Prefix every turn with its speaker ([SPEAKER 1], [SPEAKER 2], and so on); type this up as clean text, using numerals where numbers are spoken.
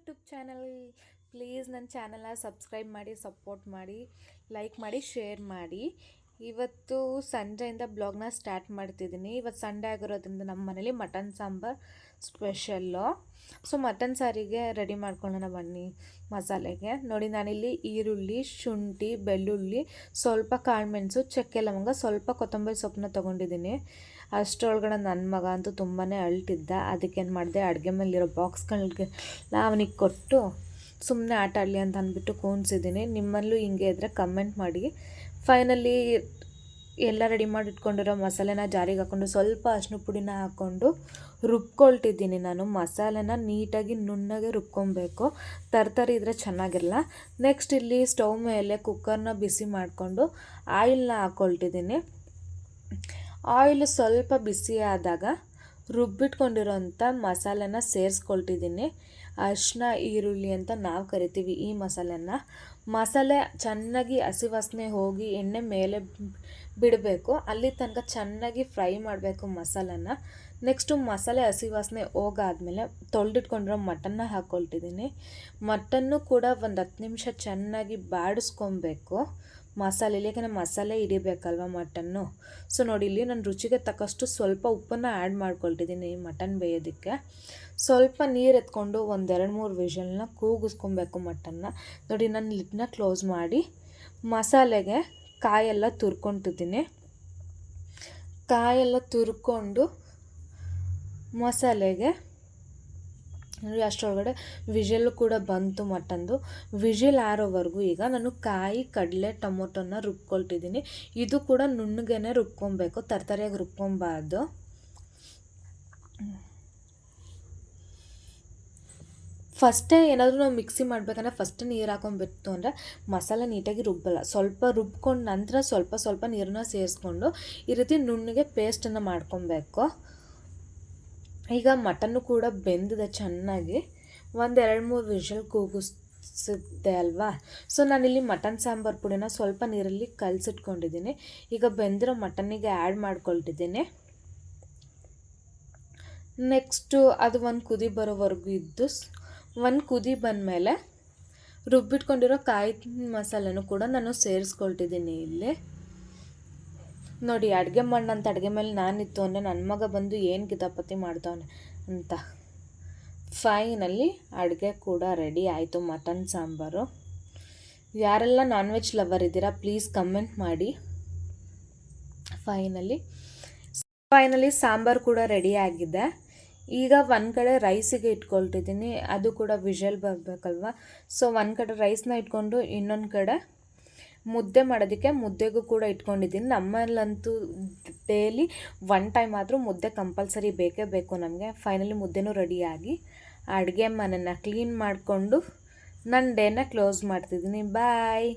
[SPEAKER 1] YouTube channel. Please ನನ್ನ ಚಾನಲ್ನ subscribe ಮಾಡಿ, ಸಪೋರ್ಟ್ ಮಾಡಿ, ಲೈಕ್ ಮಾಡಿ, ಶೇರ್ ಮಾಡಿ. ಇವತ್ತು ಸಂಜೆಯಿಂದ ಬ್ಲಾಗ್ನ ಸ್ಟಾರ್ಟ್ ಮಾಡ್ತಿದ್ದೀನಿ. ಇವತ್ತು ಸಂಡೇ ಆಗಿರೋದ್ರಿಂದ ನಮ್ಮ ಮನೇಲಿ mutton sambar special. So mutton ಸಾರಿಗೆ ರೆಡಿ ಮಾಡ್ಕೊಳ್ಳೋಣ ಬನ್ನಿ. ಮಸಾಲೆಗೆ ನೋಡಿ, ನಾನಿಲ್ಲಿ ಈರುಳ್ಳಿ, ಶುಂಠಿ, ಬೆಳ್ಳುಳ್ಳಿ, ಸ್ವಲ್ಪ ಕಾಳುಮೆಣಸು, ಚಕ್ಕೆ ಲವಂಗ, ಸ್ವಲ್ಪ ಕೊತ್ತಂಬರಿ ಸೊಪ್ಪನ್ನ ತೊಗೊಂಡಿದ್ದೀನಿ. ಅಷ್ಟರೊಳಗಡೆ ನನ್ನ ಮಗ ಅಂತೂ ತುಂಬಾ ಅಳ್ತಿದ್ದ. ಅದಕ್ಕೇನು ಮಾಡಿದೆ, ಅಡುಗೆ ಮೇಲಿರೋ ಬಾಕ್ಸ್ಗಳಿಗೆ ಅವನಿಗೆ ಕೊಟ್ಟು ಸುಮ್ಮನೆ ಆಟ ಆಡಲಿ ಅಂತ ಅಂದ್ಬಿಟ್ಟು ಕೂಣಿಸಿದ್ದೀನಿ. ನಿಮ್ಮಲ್ಲೂ ಹಿಂಗೆ ಇದ್ದರೆ ಕಮೆಂಟ್ ಮಾಡಿ. ಫೈನಲಿ ಎಲ್ಲ ರೆಡಿ ಮಾಡಿ ಇಟ್ಕೊಂಡಿರೋ ಮಸಾಲೆನ ಜಾರಿಗೆ ಹಾಕ್ಕೊಂಡು ಸ್ವಲ್ಪ ಅರಿಶಿನ ಪುಡಿನ ಹಾಕ್ಕೊಂಡು ರುಬ್ಕೊಳ್ತಿದ್ದೀನಿ. ನಾನು ಮಸಾಲೆನ ನೀಟಾಗಿ ನುಣ್ಣಗೆ ರುಬ್ಕೊಬೇಕು, ತರಕಾರಿ ಇದ್ದರೆ ಚೆನ್ನಾಗಿರಲ್ಲ. ನೆಕ್ಸ್ಟ್ ಇಲ್ಲಿ ಸ್ಟವ್ ಮೇಲೆ ಕುಕ್ಕರ್ನ ಬಿಸಿ ಮಾಡಿಕೊಂಡು ಆಯಿಲ್ನ ಹಾಕ್ಕೊಳ್ತಿದ್ದೀನಿ. ಆಯಿಲ್ ಸ್ವಲ್ಪ ಬಿಸಿ ಆದಾಗ ರುಬ್ಬಿಟ್ಕೊಂಡಿರೋಂಥ ಮಸಾಲೆನ ಸೇರಿಸ್ಕೊಳ್ತಿದ್ದೀನಿ. ಅರಿಶಿನ, ಈರುಳ್ಳಿ ಅಂತ ನಾವು ಕರಿತೀವಿ ಈ ಮಸಾಲೆ ಚೆನ್ನಾಗಿ ಹಸಿ ವಾಸನೆ ಹೋಗಿ ಎಣ್ಣೆ ಮೇಲೆ ಬಿಡಬೇಕು. ಅಲ್ಲಿ ತನಕ ಚೆನ್ನಾಗಿ ಫ್ರೈ ಮಾಡಬೇಕು ಮಸಾಲೆನ. ನೆಕ್ಸ್ಟು ಮಸಾಲೆ ಹಸಿ ವಾಸನೆ ಹೋಗಾದ್ಮೇಲೆ ತೊಳೆದಿಟ್ಕೊಂಡಿರೋ ಮಟನ್ನ ಹಾಕ್ಕೊಳ್ತಿದ್ದೀನಿ. ಮಟನ್ನು ಕೂಡ ಒಂದು 10 ನಿಮಿಷ ಚೆನ್ನಾಗಿ ಬಾಡಿಸ್ಕೊಬೇಕು ಮಸಾಲೆಲಿ, ಯಾಕಂದರೆ ಮಸಾಲೆ ಹಿಡಿಬೇಕಲ್ವ ಮಟನ್ನು. ಸೊ ನೋಡಿ, ಇಲ್ಲಿ ನಾನು ರುಚಿಗೆ ತಕ್ಕಷ್ಟು ಸ್ವಲ್ಪ ಉಪ್ಪನ್ನು ಆ್ಯಡ್ ಮಾಡ್ಕೊಳ್ತಿದ್ದೀನಿ ಮಟನ್ ಬೇಯೋದಕ್ಕೆ. ಸ್ವಲ್ಪ ನೀರು ಎತ್ಕೊಂಡು 1-2-3 ವಿಷಲ್ನ ಕೂಗಿಸ್ಕೊಬೇಕು ಮಟನ್ನ. ನೋಡಿ, ನಾನು ಲಿಡ್ನ ಕ್ಲೋಸ್ ಮಾಡಿ ಮಸಾಲೆಗೆ ಕಾಯೆಲ್ಲ ತುರ್ಕೊತಿದ್ದೀನಿ. ಕಾಯೆಲ್ಲ ತುರ್ಕೊಂಡು ಮಸಾಲೆಗೆ ನೋಡಿ, ಅಷ್ಟರೊಳಗಡೆ ವಿಷಲ್ಲು ಕೂಡ ಬಂತು ಮಟನ್ದು. ವಿಷಲ್ ಆರೋವರೆಗೂ ಈಗ ನಾನು ಕಾಯಿ, ಕಡಲೆ, ಟೊಮೊಟೊನ ರುಬ್ಕೊಳ್ತಿದ್ದೀನಿ. ಇದು ಕೂಡ ನುಣ್ಣಗೆ ರುಬ್ಕೊಬೇಕು, ತರಕಾರಿಯಾಗಿ ರುಬ್ಕೊಬಾರ್ದು. ಫಸ್ಟೇ ಏನಾದರೂ ನಾವು ಮಿಕ್ಸಿ ಮಾಡಬೇಕಂದ್ರೆ ಫಸ್ಟ್ ನೀರು ಹಾಕೊಂಡ್ಬಿಟ್ಟು ಅಂದರೆ ಮಸಾಲೆ ನೀಟಾಗಿ ರುಬ್ಬಲ್ಲ. ಸ್ವಲ್ಪ ರುಬ್ಕೊಂಡು ನಂತರ ಸ್ವಲ್ಪ ನೀರನ್ನ ಸೇರಿಸ್ಕೊಂಡು ಈ ರೀತಿ ನುಣ್ಣಗೆ ಪೇಸ್ಟನ್ನು ಮಾಡ್ಕೊಬೇಕು. ಈಗ ಮಟನ್ನು ಕೂಡ ಬೆಂದಿದೆ ಚೆನ್ನಾಗಿ. 1-2-3 ವಿಷಲ್ ಕೂಗಿಸಿದ್ದೆ ಅಲ್ವಾ. ಸೊ ನಾನಿಲ್ಲಿ ಮಟನ್ ಸಾಂಬಾರು ಪುಡಿನ ಸ್ವಲ್ಪ ನೀರಲ್ಲಿ ಕಲಸಿಟ್ಕೊಂಡಿದ್ದೀನಿ. ಈಗ ಬೆಂದಿರೋ ಮಟನ್ನಿಗೆ ಆ್ಯಡ್ ಮಾಡ್ಕೊಳ್ತಿದ್ದೀನಿ. ನೆಕ್ಸ್ಟು ಅದು ಒಂದು ಕುದಿ ಬರೋವರೆಗೂ ಇದ್ದು, ಒಂದು ಕುದಿ ಬಂದಮೇಲೆ ರುಬ್ಬಿಟ್ಕೊಂಡಿರೋ ಕಾಯಿ ಮಸಾಲೆನೂ ಕೂಡ ನಾನು ಸೇರಿಸ್ಕೊಳ್ತಿದ್ದೀನಿ ಇಲ್ಲಿ. ನೋಡಿ, ಅಡುಗೆ ಮಾಡೋಂಥ ಅಡುಗೆ ಮೇಲೆ ನಾನಿತ್ತು ಅಂದರೆ ನನ್ನ ಮಗ ಬಂದು ಏನು ಕಿತಾಪತಿ ಮಾಡ್ತಾವನೆ ಅಂತ. ಫೈನಲಿ ಅಡುಗೆ ಕೂಡ ರೆಡಿ ಆಯಿತು, ಮಟನ್ ಸಾಂಬಾರು. ಯಾರೆಲ್ಲ ನಾನ್ ವೆಜ್ ಲವರ್ ಇದ್ದೀರಾ ಪ್ಲೀಸ್ ಕಮೆಂಟ್ ಮಾಡಿ. ಫೈನಲಿ ಸಾಂಬಾರು ಕೂಡ ರೆಡಿ ಆಗಿದೆ. ಈಗ ಒಂದು ಕಡೆ ರೈಸಿಗೆ ಇಟ್ಕೊಳ್ತಿದ್ದೀನಿ, ಅದು ಕೂಡ ವಿಷಲ್ ಬರಬೇಕಲ್ವ. ಸೊ ಒಂದು ಕಡೆ ರೈಸ್ನ ಇಟ್ಕೊಂಡು ಇನ್ನೊಂದು ಕಡೆ ಮುದ್ದೆ ಮಾಡೋದಕ್ಕೆ ಮುದ್ದೆಗೂ ಕೂಡ ಇಟ್ಕೊಂಡಿದ್ದೀನಿ. ನಮ್ಮಲ್ಲಂತೂ ಡೈಲಿ 1 ಟೈಮ್ ಆದರೂ ಮುದ್ದೆ ಕಂಪಲ್ಸರಿ ಬೇಕೇ ಬೇಕು ನಮಗೆ. ಫೈನಲಿ ಮುದ್ದೆನೂ ರೆಡಿಯಾಗಿ ಅಡುಗೆ ಮನೆಯನ್ನು ಕ್ಲೀನ್ ಮಾಡಿಕೊಂಡು ನನ್ನ ಡೇನ ಕ್ಲೋಸ್ ಮಾಡ್ತಿದ್ದೀನಿ. ಬಾಯ್.